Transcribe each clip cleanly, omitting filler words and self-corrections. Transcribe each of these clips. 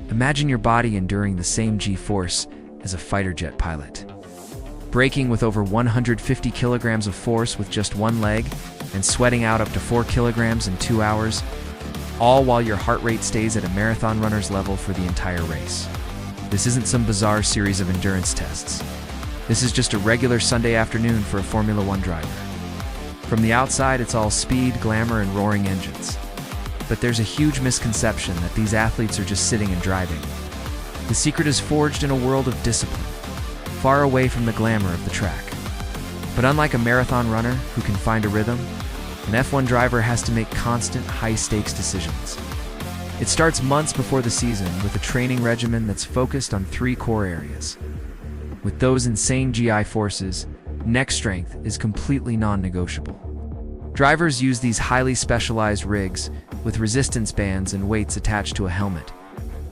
Imagine your body enduring the same G-force as a fighter jet pilot. Braking with over 150 kilograms of force with just one leg, and sweating out up to 4 kilograms in 2 hours, all while your heart rate stays at a marathon runner's level for the entire race. This isn't some bizarre series of endurance tests. This is just a regular Sunday afternoon for a Formula One driver. From the outside, it's all speed, glamour, and roaring engines. But there's a huge misconception that these athletes are just sitting and driving. The secret is forged in a world of discipline, far away from the glamour of the track. But unlike a marathon runner who can find a rhythm, an F1 driver has to make constant, high-stakes decisions. It starts months before the season with a training regimen that's focused on 3 core areas. With those insane GI forces, neck strength is completely non-negotiable. Drivers use these highly specialized rigs with resistance bands and weights attached to a helmet.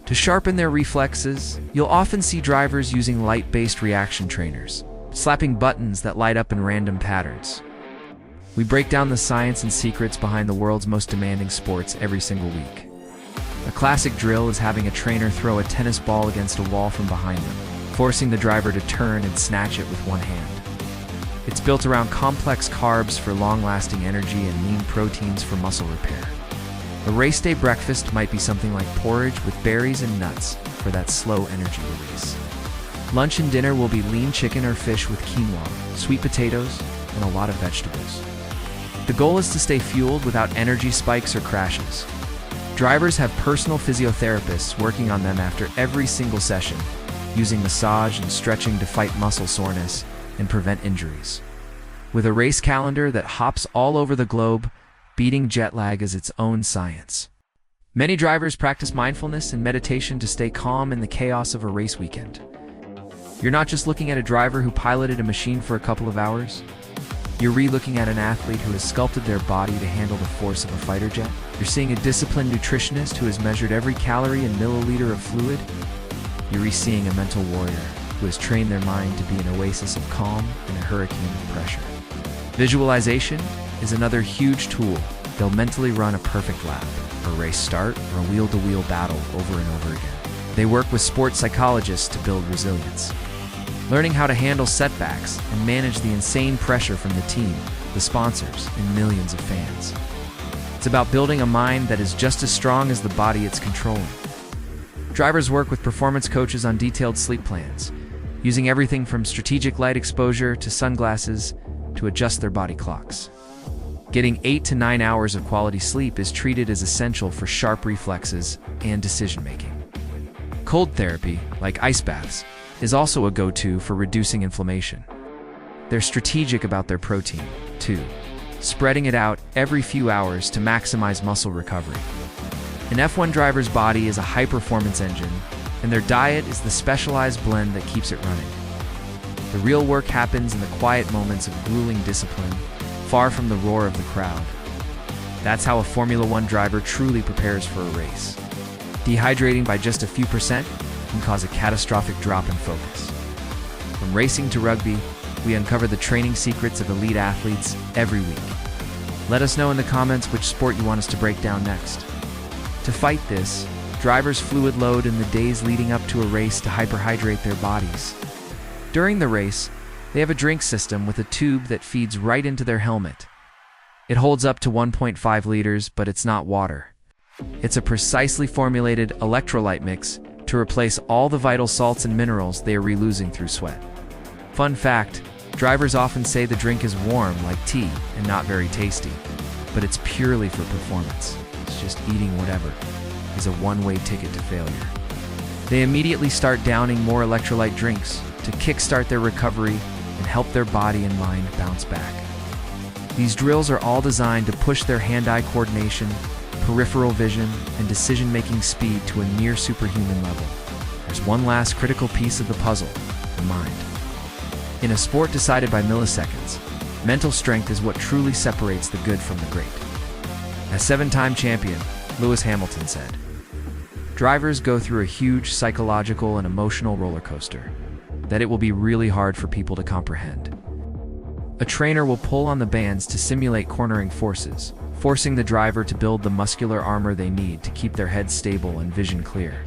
To sharpen their reflexes, you'll often see drivers using light-based reaction trainers, slapping buttons that light up in random patterns. We break down the science and secrets behind the world's most demanding sports every single week. A classic drill is having a trainer throw a tennis ball against a wall from behind them, forcing the driver to turn and snatch it with one hand. It's built around complex carbs for long-lasting energy and lean proteins for muscle repair. A race day breakfast might be something like porridge with berries and nuts for that slow energy release. Lunch and dinner will be lean chicken or fish with quinoa, sweet potatoes, and a lot of vegetables. The goal is to stay fueled without energy spikes or crashes. Drivers have personal physiotherapists working on them after every single session, using massage and stretching to fight muscle soreness and prevent injuries. With a race calendar that hops all over the globe, beating jet lag is its own science. Many drivers practice mindfulness and meditation to stay calm in the chaos of a race weekend. You're not just looking at a driver who piloted a machine for a couple of hours. You're re-looking at an athlete who has sculpted their body to handle the force of a fighter jet. You're seeing a disciplined nutritionist who has measured every calorie and milliliter of fluid. You're re-seeing a mental warrior who has trained their mind to be an oasis of calm in a hurricane of pressure. Visualization is another huge tool. They'll mentally run a perfect lap, a race start, or a wheel-to-wheel battle over and over again. They work with sports psychologists to build resilience, learning how to handle setbacks and manage the insane pressure from the team, the sponsors, and millions of fans. It's about building a mind that is just as strong as the body it's controlling. Drivers work with performance coaches on detailed sleep plans, using everything from strategic light exposure to sunglasses to adjust their body clocks. Getting 8 to 9 hours of quality sleep is treated as essential for sharp reflexes and decision-making. Cold therapy, like ice baths, is also a go-to for reducing inflammation. They're strategic about their protein, too, spreading it out every few hours to maximize muscle recovery. An F1 driver's body is a high-performance engine, and their diet is the specialized blend that keeps it running. The real work happens in the quiet moments of grueling discipline, far from the roar of the crowd. That's how a Formula One driver truly prepares for a race. Dehydrating by just a few percent can cause a catastrophic drop in focus. From racing to rugby, we uncover the training secrets of elite athletes every week. Let us know in the comments which sport you want us to break down next. To fight this, drivers fluid load in the days leading up to a race to hyperhydrate their bodies. During the race, they have a drink system with a tube that feeds right into their helmet. It holds up to 1.5 liters, but it's not water. It's a precisely formulated electrolyte mix to replace all the vital salts and minerals they are re-losing through sweat. Fun fact, drivers often say the drink is warm like tea and not very tasty, but it's purely for performance. It's just eating whatever is a one-way ticket to failure. They immediately start downing more electrolyte drinks to kickstart their recovery and help their body and mind bounce back. These drills are all designed to push their hand-eye coordination, peripheral vision, and decision-making speed to a near superhuman level. There's one last critical piece of the puzzle, the mind. In a sport decided by milliseconds, mental strength is what truly separates the good from the great. As 7-time champion, Lewis Hamilton said, "Drivers go through a huge psychological and emotional roller coaster that it will be really hard for people to comprehend. A trainer will pull on the bands to simulate cornering forces, forcing the driver to build the muscular armor they need to keep their head stable and vision clear.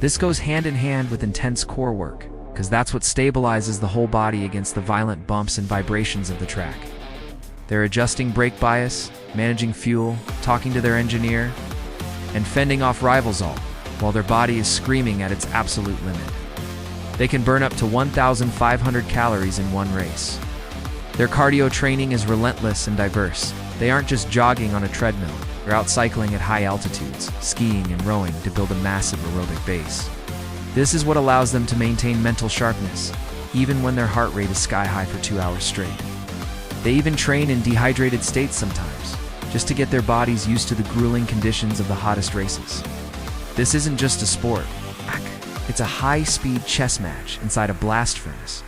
This goes hand in hand with intense core work, because that's what stabilizes the whole body against the violent bumps and vibrations of the track. They're adjusting brake bias, managing fuel, talking to their engineer, and fending off rivals all, while their body is screaming at its absolute limit. They can burn up to 1,500 calories in one race. Their cardio training is relentless and diverse. They aren't just jogging on a treadmill, they're out cycling at high altitudes, skiing and rowing to build a massive aerobic base. This is what allows them to maintain mental sharpness, even when their heart rate is sky high for 2 hours straight. They even train in dehydrated states sometimes, just to get their bodies used to the grueling conditions of the hottest races. This isn't just a sport. It's a high-speed chess match inside a blast furnace.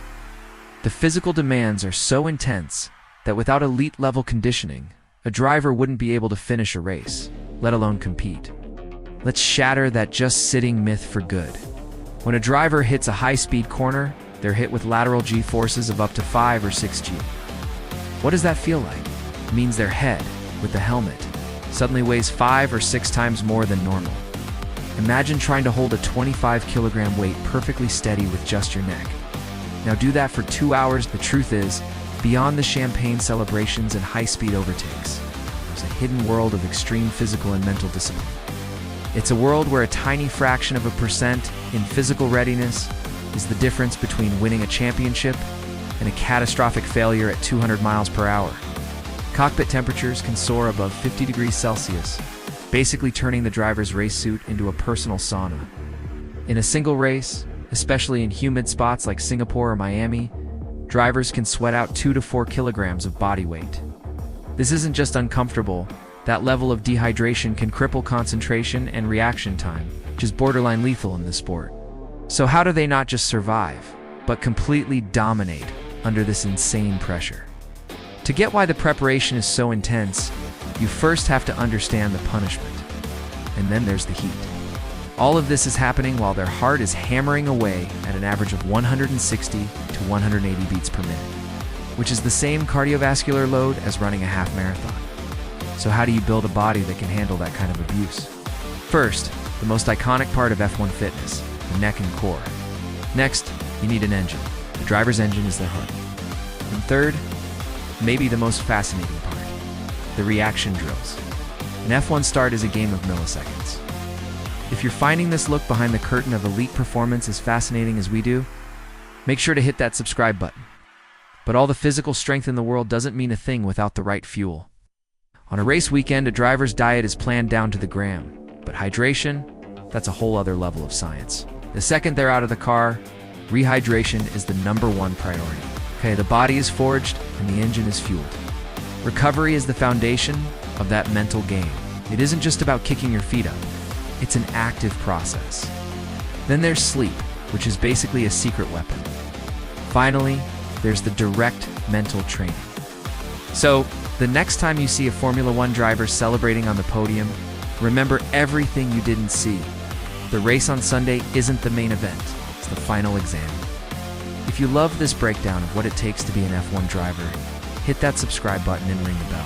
The physical demands are so intense that without elite-level conditioning, a driver wouldn't be able to finish a race, let alone compete. Let's shatter that just sitting myth for good. When a driver hits a high-speed corner, they're hit with lateral G-forces of up to 5 or 6G. What does that feel like? It means their head, with the helmet, suddenly weighs 5 or 6 times more than normal. Imagine trying to hold a 25-kilogram weight perfectly steady with just your neck. Now do that for 2 hours. The truth is, beyond the champagne celebrations and high-speed overtakes, there's a hidden world of extreme physical and mental discipline. It's a world where a tiny fraction of a percent in physical readiness is the difference between winning a championship and a catastrophic failure at 200 miles per hour. Cockpit temperatures can soar above 50 degrees Celsius, basically turning the driver's race suit into a personal sauna. In a single race, especially in humid spots like Singapore or Miami, drivers can sweat out 2 to 4 kilograms of body weight. This isn't just uncomfortable, that level of dehydration can cripple concentration and reaction time, which is borderline lethal in this sport. So how do they not just survive, but completely dominate under this insane pressure? To get why the preparation is so intense, you first have to understand the punishment. And then there's the heat. All of this is happening while their heart is hammering away at an average of 160 to 180 beats per minute, which is the same cardiovascular load as running a half marathon. So how do you build a body that can handle that kind of abuse? First, the most iconic part of F1 fitness, the neck and core. Next, you need an engine. The driver's engine is their heart. And third, maybe the most fascinating part, the reaction drills. An F1 start is a game of milliseconds. If you're finding this look behind the curtain of elite performance as fascinating as we do, make sure to hit that subscribe button. But all the physical strength in the world doesn't mean a thing without the right fuel. On a race weekend, a driver's diet is planned down to the gram, but hydration, that's a whole other level of science. The second they're out of the car, rehydration is the #1 priority. Okay, the body is forged and the engine is fueled. Recovery is the foundation of that mental game. It isn't just about kicking your feet up. It's an active process. Then there's sleep, which is basically a secret weapon. Finally, there's the direct mental training. So, the next time you see a Formula One driver celebrating on the podium, remember everything you didn't see. The race on Sunday isn't the main event, it's the final exam. If you love this breakdown of what it takes to be an F1 driver, hit that subscribe button and ring the bell.